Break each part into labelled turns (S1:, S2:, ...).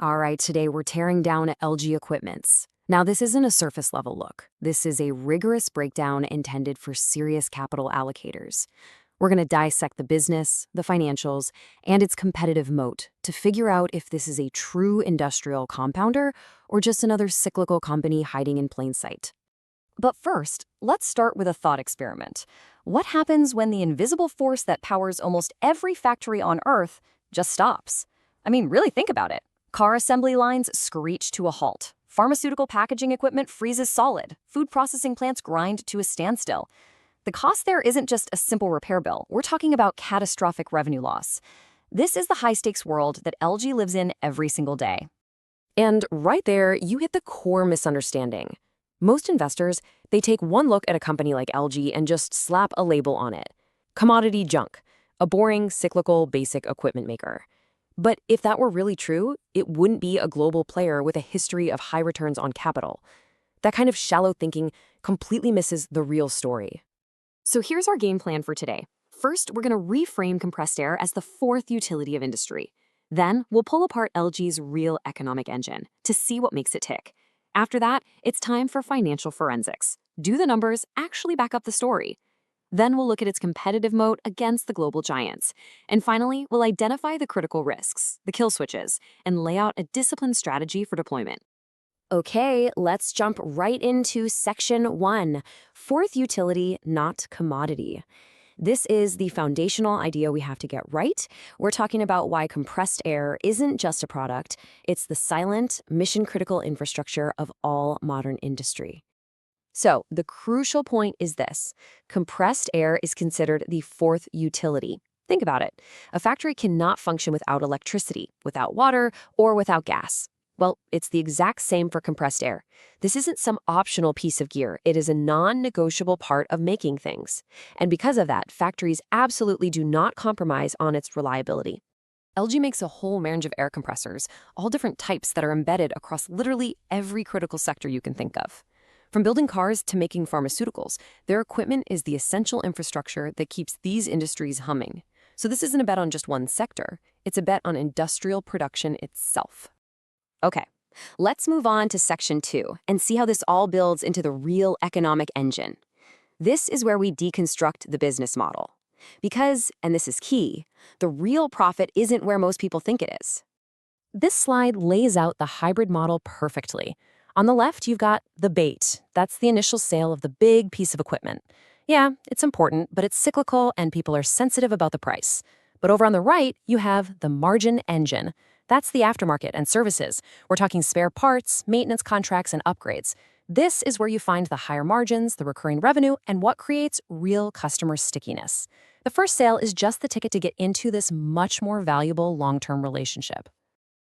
S1: All right, today we're tearing down Elgi equipments. Now, this isn't a surface level look. This is a rigorous breakdown intended for serious capital allocators. We're going to dissect the business, the financials, and its competitive moat to figure out if this is a true industrial compounder or just another cyclical company hiding in plain sight. But first, let's start with a thought experiment. What happens when the invisible force that powers almost every factory on Earth just stops? I mean, really think about it. Car assembly lines screech to a halt. Pharmaceutical packaging equipment freezes solid. Food processing plants grind to a standstill. The cost there isn't just a simple repair bill. We're talking about catastrophic revenue loss. This is the high-stakes world that Elgi lives in every single day. And right there, you hit the core misunderstanding. Most investors, they take one look at a company like Elgi and just slap a label on it. Commodity junk, a boring, cyclical, basic equipment maker. But if that were really true, it wouldn't be a global player with a history of high returns on capital. That kind of shallow thinking completely misses the real story. So here's our game plan for today. First, we're going to reframe compressed air as the fourth utility of industry. Then, we'll pull apart Elgi's real economic engine to see what makes it tick. After that, it's time for financial forensics. Do the numbers actually back up the story? Then we'll look at its competitive moat against the global giants. And finally, we'll identify the critical risks, the kill switches, and lay out a disciplined strategy for deployment. Okay, let's jump right into Section 1, fourth utility, not commodity. This is the foundational idea we have to get right. We're talking about why compressed air isn't just a product, it's the silent, mission-critical infrastructure of all modern industry. So, the crucial point is this. Compressed air is considered the fourth utility. Think about it. A factory cannot function without electricity, without water, or without gas. Well, it's the exact same for compressed air. This isn't some optional piece of gear. It is a non-negotiable part of making things. And because of that, factories absolutely do not compromise on its reliability. Elgi makes a whole range of air compressors, all different types that are embedded across literally every critical sector you can think of. From building cars to making pharmaceuticals, their equipment is the essential infrastructure that keeps these industries humming. So this isn't a bet on just one sector. It's a bet on industrial production itself. Okay, let's move on to Section 2 and see how this all builds into the real economic engine. This is where we deconstruct the business model. Because, and this is key, the real profit isn't where most people think it is. This slide lays out the hybrid model perfectly. On the left, you've got the bait. That's the initial sale of the big piece of equipment. Yeah, it's important, but it's cyclical and people are sensitive about the price. But over on the right, you have the margin engine. That's the aftermarket and services. We're talking spare parts, maintenance contracts, and upgrades. This is where you find the higher margins, the recurring revenue, and what creates real customer stickiness. The first sale is just the ticket to get into this much more valuable long-term relationship.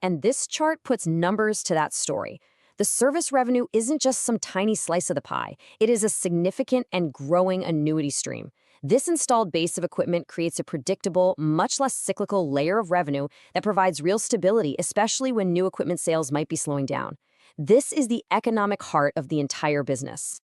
S1: And this chart puts numbers to that story. The service revenue isn't just some tiny slice of the pie. It is a significant and growing annuity stream. This installed base of equipment creates a predictable, much less cyclical layer of revenue that provides real stability, especially when new equipment sales might be slowing down. This is the economic heart of the entire business.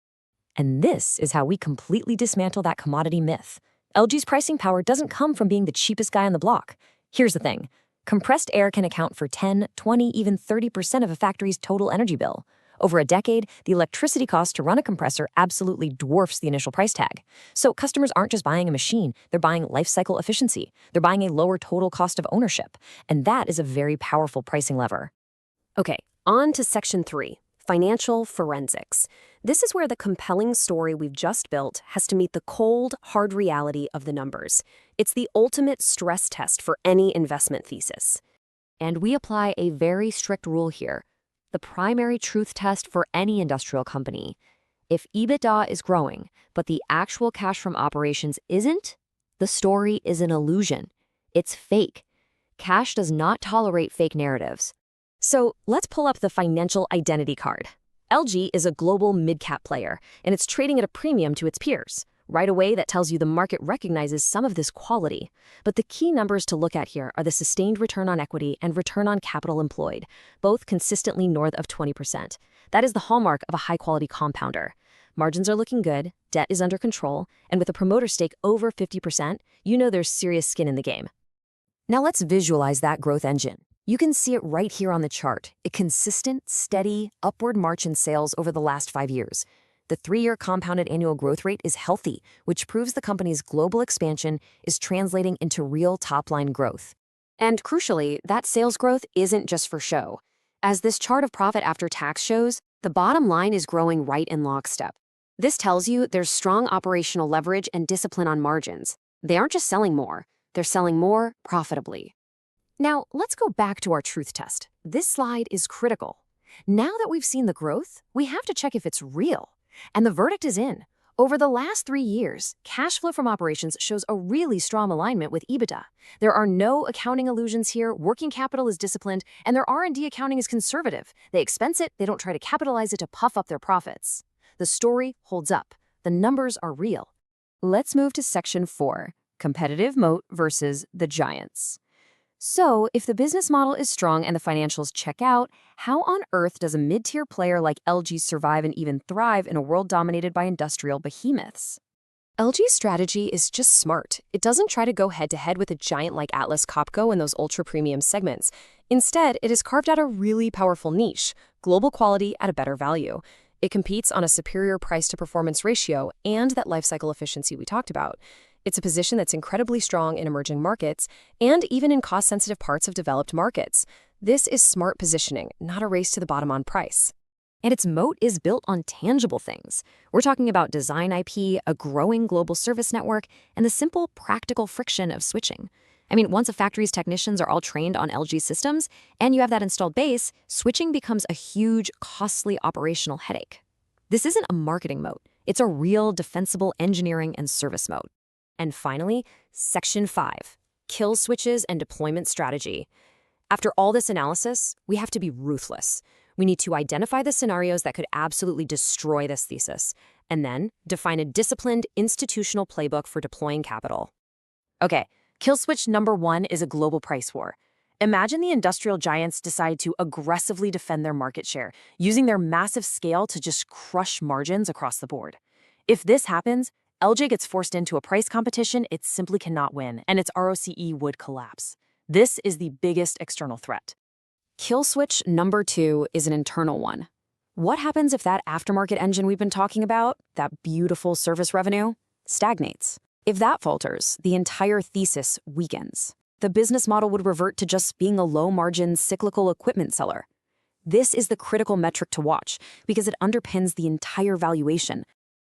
S1: And this is how we completely dismantle that commodity myth. Elgi's pricing power doesn't come from being the cheapest guy on the block. Here's the thing. Compressed air can account for 10, 20, even 30% of a factory's total energy bill. Over a decade, the electricity cost to run a compressor absolutely dwarfs the initial price tag. So customers aren't just buying a machine, they're buying life cycle efficiency. They're buying a lower total cost of ownership. And that is a very powerful pricing lever. Okay, on to Section 3, financial forensics. This is where the compelling story we've just built has to meet the cold, hard reality of the numbers. It's the ultimate stress test for any investment thesis. And we apply a very strict rule here. The primary truth test for any industrial company. If EBITDA is growing, but the actual cash from operations isn't, the story is an illusion. It's fake. Cash does not tolerate fake narratives. So let's pull up the financial identity card. Elgi is a global mid-cap player, and it's trading at a premium to its peers. Right away, that tells you the market recognizes some of this quality. But the key numbers to look at here are the sustained return on equity and return on capital employed, both consistently north of 20%. That is the hallmark of a high-quality compounder. Margins are looking good, debt is under control, and with a promoter stake over 50%, you know there's serious skin in the game. Now let's visualize that growth engine. You can see it right here on the chart, a consistent, steady, upward march in sales over the last 5 years. The 3-year compounded annual growth rate is healthy, which proves the company's global expansion is translating into real top-line growth. And crucially, that sales growth isn't just for show. As this chart of profit after tax shows, the bottom line is growing right in lockstep. This tells you there's strong operational leverage and discipline on margins. They aren't just selling more, they're selling more profitably. Now, let's go back to our truth test. This slide is critical. Now that we've seen the growth, we have to check if it's real. And the verdict is in. Over the last 3 years, cash flow from operations shows a really strong alignment with EBITDA. There are no accounting illusions here, working capital is disciplined, and their R&D accounting is conservative. They expense it, they don't try to capitalize it to puff up their profits. The story holds up. The numbers are real. Let's move to section 4, competitive moat versus the giants. So, if the business model is strong and the financials check out, how on earth does a mid-tier player like Elgi survive and even thrive in a world dominated by industrial behemoths?
S2: LG's strategy is just smart. It doesn't try to go head-to-head with a giant like Atlas Copco in those ultra-premium segments. Instead, it has carved out a really powerful niche, global quality at a better value. It competes on a superior price-to-performance ratio and that lifecycle efficiency we talked about. It's a position that's incredibly strong in emerging markets and even in cost-sensitive parts of developed markets. This is smart positioning, not a race to the bottom on price.
S1: And its moat is built on tangible things. We're talking about design IP, a growing global service network, and the simple, practical friction of switching. I mean, once a factory's technicians are all trained on LG systems, and you have that installed base, switching becomes a huge, costly operational headache. This isn't a marketing moat. It's a real, defensible engineering and service moat. And finally, Section 5, kill switches and deployment strategy. After all this analysis, we have to be ruthless. We need to identify the scenarios that could absolutely destroy this thesis, and then define a disciplined institutional playbook for deploying capital. Okay, kill switch number 1 is a global price war. Imagine the industrial giants decide to aggressively defend their market share, using their massive scale to just crush margins across the board. If this happens, LG gets forced into a price competition it simply cannot win, and its ROCE would collapse. This is the biggest external threat. Kill switch number 2 is an internal one. What happens if that aftermarket engine we've been talking about, that beautiful service revenue, stagnates? If that falters, the entire thesis weakens. The business model would revert to just being a low-margin, cyclical equipment seller. This is the critical metric to watch because it underpins the entire valuation.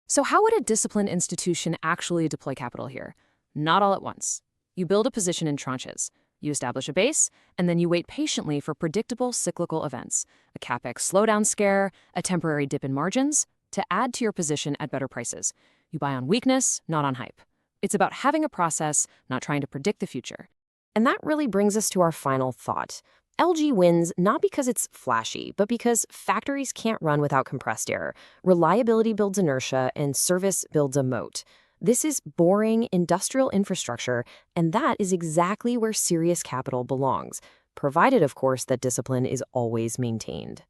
S1: So how would a disciplined institution actually deploy capital here? Not all at once. You build a position in tranches. You establish a base, and then you wait patiently for predictable cyclical events, a CapEx slowdown scare, a temporary dip in margins, to add to your position at better prices. You buy on weakness, not on hype. It's about having a process, not trying to predict the future. And that really brings us to our final thought. LG wins not because it's flashy, but because factories can't run without compressed air. Reliability builds inertia, and service builds a moat. This is boring industrial infrastructure, and that is exactly where serious capital belongs, provided, of course, that discipline is always maintained.